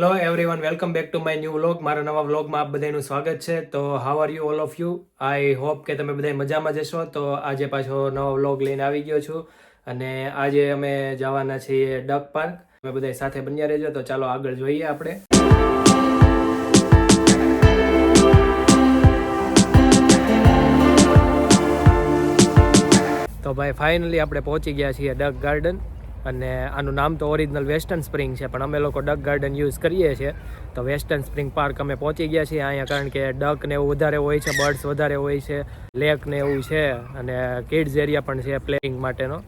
Hello everyone, welcome back to my new vlog. મારા નવા વ્લોગમાં આપ બધાનું સ્વાગત છે. તો how are you all of you? I hope કે તમે બધા મજામાં જશો. તો આજે પાછો નવો વ્લોગ લઈને આવી ગયો છું અને આજે અમે જવાના છીએ ડક પાર્ક. અમે બધા સાથે બન્યા રહેજો. તો ચાલો આગળ જોઈએ આપણે. તો ભાઈ ફાઇનલી આપણે પહોંચી ગયા છીએ ડક ગાર્ડન. અને આનું નામ તો ઓરિજિનલ વેસ્ટર્ન સ્પ્રિંગ છે, પણ અમે લોકો ડક ગાર્ડન યુઝ કરીએ છીએ. તો વેસ્ટર્ન સ્પ્રિંગ પાર્ક અમે પહોંચી ગયા છીએ અહીંયા, કારણ કે ડક ને એવું વધારે હોય છે, બર્ડ્સ વધારે હોય છે, લેક ને એવું છે અને કિડ્સ એરિયા પણ છે પ્લેઇંગ માટેનો.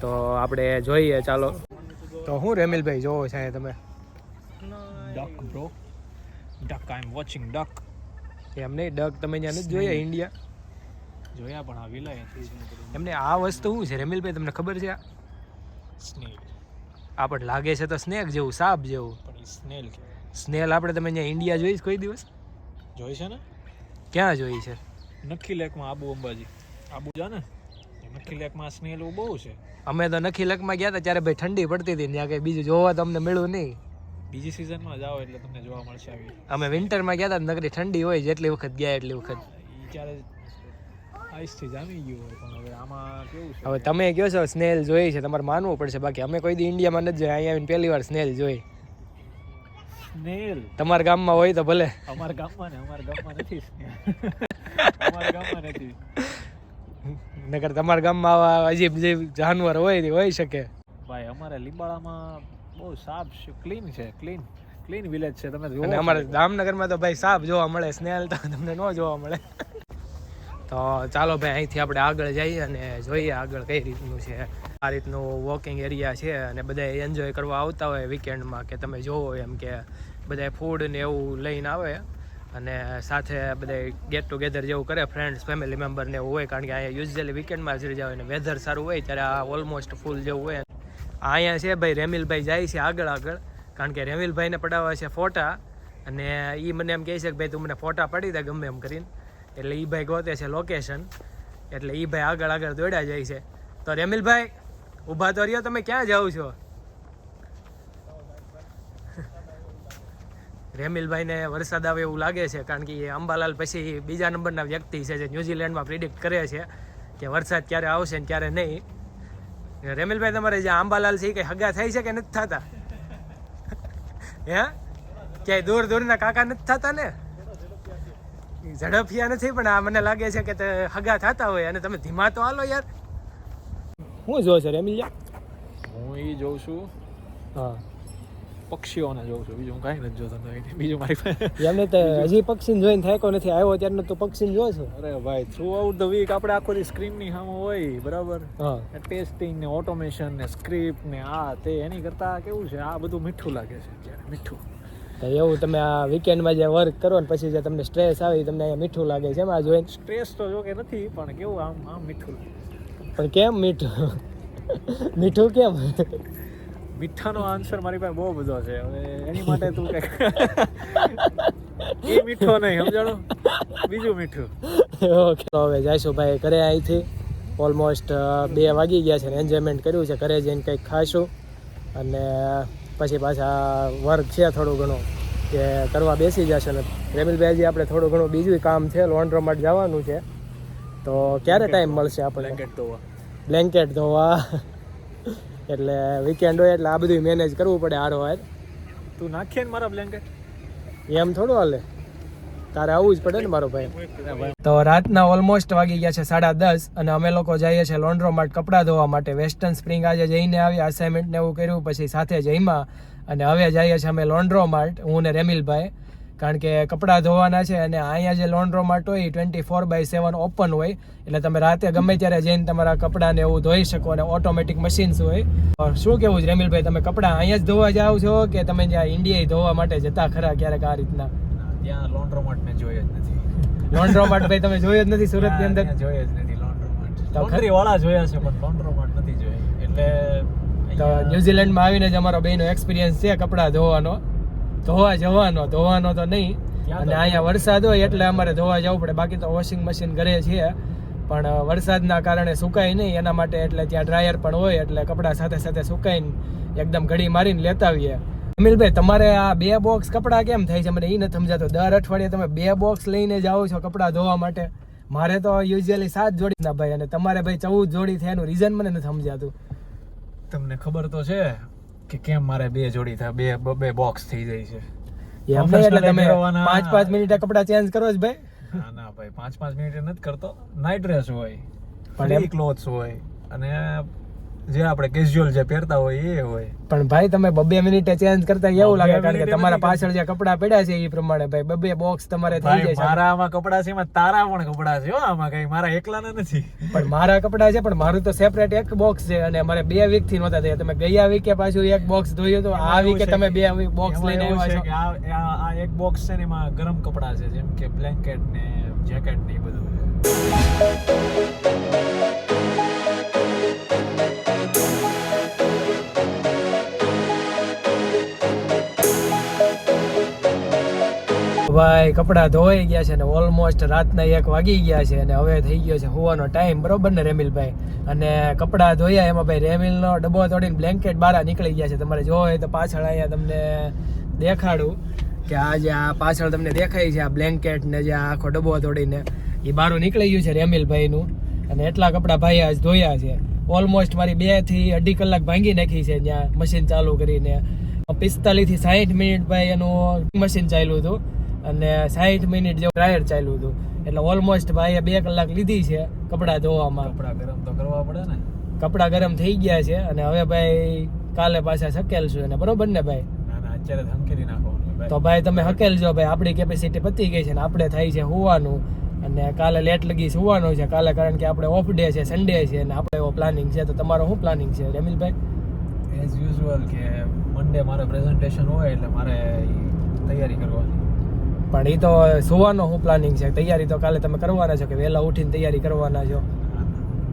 તો આપણે જોઈએ ચાલો. તો હું રેમિલભાઈ જોવો છે તમે? ડક બ્રો, ડક આઈ એમ વોચિંગ ડક. એમ નહીં, ડક તમે ત્યાં નથી જોયા ઇન્ડિયા? જોયા પણ આ વિલાય એમને આ વસ્તુ શું છે રેમિલભાઈ, તમને ખબર છે? સ્નેલ. આ પણ લાગે છે તો સ્નેક જેવું, સાપ જેવું. પણ એ સ્નેલ સ્નેલ આપણે તમે અહીંયા ઇન્ડિયા જોઈશ કોઈ દિવસ? જોઈ છે ને, ક્યાં જોઈ છે? નખી લેકમાં, આબુ અંબાજી આબુ જા ને, નખી લેકમાં સ્નેલ બહુ છે. અમે તો નખી લકમાં ગયા હતા ત્યારે ભાઈ ઠંડી પડતી હતી, ત્યાં કઈ બીજું જોવા તો અમને મળ્યું નહીં. બીજી સિઝનમાં જાઓ એટલે તમને જોવા મળશે આવી. અમે વિન્ટરમાં ગયા હતા, નકરી ઠંડી હોય, જેટલી વખત ગયા એટલી વખત. એ ક્યારે આઈસથી જામી ગયું હોય, પણ હવે આમાં કેવું છે, હવે તમે કહો છો સ્નેલ જોઈ છે, તમારે માનવું પડશે. બાકી અમે કોઈ દી ઇન્ડિયામાં નથી જોઈ, અહીંયા આવીને પહેલી વાર સ્નેલ જોઈ. સ્નેલ તમારા ગામમાં હોય તો ભલે. અમારા ગામમાં નથી સ્નેલ. અમારા ગામમાં નથી. નકર તમારા ગામમાં આવા અજીબ અજીબ જાનવર હોય શકે. ભાઈ અમારે લીંબાળામાં બહુ સાફ છે, ક્લીન છે, ક્લીન વિલેજ છે. તમે જોવો અને અમારે જામનગરમાં તો ભાઈ સાપ જોવા મળે, સ્નેલ તો તમને ન જોવા મળે. તો ચાલો ભાઈ અહીંથી આપણે આગળ જઈએ અને જોઈએ આગળ કઈ રીતનું છે. આ રીતનું વોકિંગ એરિયા છે અને બધા એન્જોય કરવા આવતા હોય વીકેન્ડમાં, કે તમે જોવો એમ કે બધા ફૂડ ને એવું લઈને આવે અને સાથે બધા ગેટ ટુગેધર જેવું કરે, ફ્રેન્ડ્સ ફેમિલી મેમ્બર ને એવું હોય. કારણ કે અહીંયા યુઝ્યુઅલી વીકેન્ડમાં જ જાવ અને વેધર સારું હોય ત્યારે આ ઓલમોસ્ટ ફૂલ જેવું હોય. અહીંયા છે ભાઈ રેમિલભાઈ જાય છે આગળ, કારણ કે રેમિલભાઈને પડાવવા છે ફોટા. અને એ મને એમ કહે છે કે ભાઈ તું મને ફોટા પડી દે ગમે એમ કરીને. એટલે એ ભાઈ ગોતે છે લોકેશન, એટલે એ ભાઈ આગળ દોડ્યા જાય છે. તો રેમિલભાઈ ઊભા તો રહ્યો, તમે ક્યાં જાઓ છો? રેમિલભાઈને વરસાદ આવે એવું લાગે છે, કારણ કે એ અંબાલાલ પછી બીજા નંબરના વ્યક્તિ છે જે ન્યુઝીલેન્ડમાં પ્રિડિક્ટ કરે છે કે વરસાદ ક્યારે આવશે ને ક્યારે નહીં. રેમિલભાઈ તમારે જે આંબાલાલ છે એ કંઈ હગા થાય છે કે નથી થતા? હે, ક્યાંય દૂરના કાકા નથી થતા ને? ઝડપિયા નથી, પણ આ મને લાગે છે કે તે હગા થતા હોય. અને તમે ધીમા તો હાલો યાર. શું જો છે રેમિલિયા? હું એ જોઉં છું, હા, પક્ષીઓને જોઉં છું, બીજું કાંઈ નથી જોતો. બીજું મારી પાસે એમને તો હજી પક્ષીને જોઈને થાકો નથી, આવ્યો ત્યારનો તો પક્ષીને જો છો. અરે ભાઈ, થ્રુ આઉટ ધ વીક આપણે આખો દી સ્ક્રીનની સામે હોય, બરાબર? હા, ટેસ્ટિંગ ને ઓટોમેશન ને સ્ક્રિપ્ટ ને આ તે, એની કરતાં કેવું છે, આ બધું મીઠું લાગે છે અત્યારે, મીઠું. તો એવું તમે આ વીકેન્ડમાં જે વર્ક કરો ને પછી જે તમને સ્ટ્રેસ આવે તમને અહીંયા મીઠું લાગે છે એમાં જોઈને? સ્ટ્રેસ તો જો કે નથી, પણ કેવું આમ મીઠું. પણ કેમ મીઠું? મીઠું કેમ? મીઠાનો આન્સર મારી પાસે બહુ બધો છે, હવે એની માટે તું કંઈક એ મીઠો નહીં સમજાણો, બીજું મીઠું. ઓકે, હવે જઈશું ભાઈ ઘરે. અહીંથી ઓલમોસ્ટ 2 વાગી ગયા છે ને એન્જોયમેન્ટ કર્યું છે. ઘરે જઈને કંઈક ખાશું અને પછી પાછા વર્ક છે થોડું ઘણું કે કરવા બેસી જશે. ને રેમિલભાઈ હજી આપણે થોડું ઘણું બીજું કામ છે, લોન્ડ્રોમાં જવાનું છે. તો ક્યારે ટાઈમ મળશે આપણે? બ્લેન્કેટ ધોવા એટલે વીકેન્ડ હોય એટલે આ બધું મેનેજ કરવું પડે હારો હાર. તું નાખીએ ને મારા બ્લેન્કેટ, એમ થોડું હાલે, તારે આવવું જ પડે ને મારો ભાઈ. તો રાતના ઓલમોસ્ટ વાગી ગયા છે 10:30 અને અમે લોકો જઈએ છીએ લોન્ડ્રોમાર્ટ કપડાં ધોવા માટે. વેસ્ટર્ન સ્પ્રિંગ આજે જઈને આવ્યા, અસાઇનમેન્ટ ને એવું કર્યું, પછી સાથે જઈમાં અને હવે જઈએ છીએ અમે લોન્ડ્રોમાર્ટ, હું ને રેમિલભાઈ. કારણ કે કપડાં ધોવાના છે અને અહીંયા જે લોન્ડ્રોમાર્ટ હોય 24/7 ઓપન હોય, એટલે તમે રાતે ગમે ત્યારે જઈને તમારા કપડાને એવું ધોઈ શકો અને ઓટોમેટિક મશીન્સ હોય. શું કેવું છે રેમિલભાઈ, તમે કપડાં અહીંયા જ ધોવા જાઓ છો કે તમે જ્યાં ઇન્ડિયા ધોવા માટે જતા ખરા ક્યારેક આ રીતના? ત્યાં લોન્ડ્રોમાર્ટ મેં જોઈ જ નથી. લોન્ડ્રોમાર્ટ ભાઈ તમે જોયું જ નથી સુરતની અંદર? જોઈ જ નથી લોન્ડ્રોમાર્ટ. લોન્ડ્રી વાળા જોયા છે પણ લોન્ડ્રોમાર્ટ નથી જોઈ. એટલે તો ન્યુઝીલેન્ડમાં આવીને જ અમારો બેનો એક્સપિરિયન્સ છે કપડાં ધોવાનો તો નહીં. અને અહીંયા વરસાદ હોય એટલે અમારે ધોવા જવું પડે, બાકી તો વોશિંગ મશીન ઘરે છે, પણ વરસાદના કારણે સુકાય નહીં એના માટે. એટલે ત્યાં ડ્રાયર પણ હોય એટલે કપડાં સાથે સુકાઈને એકદમ ઘડી મારીને લેતા આવીએ. અમિલભાઈ તમારે આ 2 બોક્સ કપડાં કેમ થાય છે મને એ નથી સમજાતો. દર અઠવાડિયે તમે 2 બોક્સ લઈને જાઓ છો કપડાં ધોવા માટે. મારે તો યુઝ્યુઅલી 7 જોડી ના ભાઈ, અને તમારે ભાઈ 14 જોડી થાય એનું રીઝન મને નથી સમજાતું. તમને ખબર તો છે કે કેમ મારે 2 જોડી થાય, બે બોક્સ થઈ જાય છે. એમ નહીં, એટલે તમે 5-5 મિનિટે કપડાં ચેન્જ કરો જ ભાઈ? ના ભાઈ 5-5 મિનિટે નથી કરતો. નાઇટ ડ્રેસ હોય, પણ પણ ક્લોથ્સ હોય, અને જે આપણે કેઝ્યુઅલ જે પહેરતા હોય એ હોય. પણ ભાઈ તમે 2 મિનિટે ચેન્જ કરતા એવું લાગે, કારણ કે મિનિટે તમારા નથી પાછળ જે કપડાં પડ્યા છે એ પ્રમાણે ભાઈ 2 બોક્સ તમારે થઈ ભાઈ જાય છે. મારા આમાં કપડા છે, એમાં તારા પણ કપડા છે હો, આમાં કઈ મારા એકલાના નથી. પણ મારા કપડાં છે, પણ મારું તો સેપરેટ એક બોક્સ છે, અને મારે 2 વીક થી નહોતા થયા. તમે ગયા વીકે પાછું એક બોક્સ ધોયું તો આ વીકે તમે 2 બોક્સ એમાં લઈને એવું આવ્યા છે છો. કે આ એક બોક્સ છે ને એમાં ગરમ કપડા છે, જેમ કે બ્લેન્કેટ ને જેકેટ ને એ બધું છે. ભાઈ કપડાં ધોઈ ગયા છે ને ઓલમોસ્ટ રાતના 1 વાગી ગયા છે, અને હવે થઈ ગયો છે હોવાનો ટાઈમ, બરોબર ને રેમિલભાઈ? અને કપડાં ધોયા એમાં ભાઈ રેમિલનો ડબ્બો તોડીને બ્લેન્કેટ બહાર નીકળી ગયા છે. તમારે જોવો હોય તો પાછળ અહીંયા તમને દેખાડું કે આ જે આ પાછળ તમને દેખાય છે આ બ્લેન્કેટ ને જે આ આખો ડબ્બો તોડીને એ બહાર નીકળી ગયું છે રેમિલભાઈનું. અને એટલા કપડાં ભાઈ આજ ધોયા છે. ઓલમોસ્ટ મારી 2 થી 2.5 કલાક ભાંગી નાખી છે ત્યાં મશીન ચાલુ કરીને. 45 થી 60 મિનિટ ભાઈ એનું મશીન ચાલ્યું હતું, અને 60 મિનિટ જેવું ડ્રાયર ચાલ્યું હતું. એટલે ઓલમોસ્ટ ભાઈ 2 કલાક લીધી છે કપડાં ધોવામાં. કપડા ગરમ તો કરવા પડે ને. કપડાં ગરમ થઈ ગયા છે, અને હવે ભાઈ કાલે પાછા સકેલશું એને, બરોબર ને ભાઈ? ના ના અત્યારે ધમકેલી નાખવાનું તો ભાઈ તમે હકેલજો ભાઈ, આપણી કેપેસિટી પતી ગઈ છે ને આપણે થાય છે હોવાનું, અને કાલે લેટ લગી સુવાનું છે કાલે, કારણ કે આપણે ઓફ ડે છે, સન્ડે છે, અને આપણે એવો પ્લાનિંગ છે. તો તમારો શું પ્લાનિંગ છે રેમિલભાઈ? એઝ યુઝ્યુઅલ કે મંડે મારે પ્રેઝન્ટેશન હોય એટલે મારે તૈયારી કરવાની. પણ એ તો સુવાનો શું પ્લાનિંગ છે? તૈયારી તો કાલે તમે કરવાના છો કે વહેલા ઉઠીને તૈયારી કરવાના છો?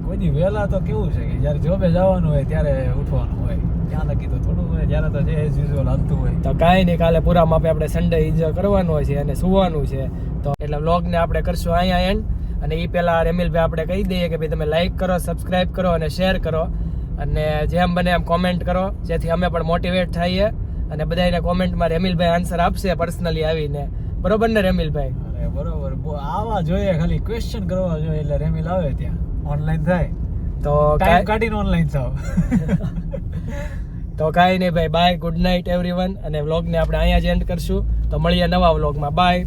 કોઈ દી વહેલા તો કેવું છે કે જ્યારે જોબે જવાનું હોય ત્યારે ઉઠવાનું હોય, ત્યાં લગી તો થોડું હોય, જ્યારે તો જે એઝ યુઝ્યુઅલ હાલતું હોય. તો કાંઈ નહીં, કાલે પૂરા માપે આપણે સન્ડે એન્જોય કરવાનો છે અને સુવાનું છે. તો એટલે વ્લોગને આપણે કરશું અહીંયા એન્ડ. અને એ પહેલા રેમિલભાઈ આપણે કહી દઈએ કે ભાઈ તમે લાઈક કરો, સબસ્ક્રાઇબ કરો અને શેર કરો, અને જેમ બને એમ કોમેન્ટ કરો, જેથી અમે પણ મોટિવેટ થઈએ. અને બધાને કોમેન્ટમાં રેમિલભાઈ આન્સર આપશે પર્સનલી આવીને, બરોબર ને રેમિલભાઈ? અરે બરોબર, આવા જોઈએ, ખાલી ક્વેશ્ચન કરવા જોઈએ એટલે રેમિલ આવે ત્યાં ઓનલાઈન થાય. તો ટાઈમ કાઢીને ઓનલાઈન થાવ. તો કાંઈ નહીં ભાઈ, બાય, ગુડ નાઇટ એવરીવન. અને વ્લોગને આપણે અહીંયા જ એન્ડ કરશું. તો મળીએ નવા વ્લોગમાં, બાય.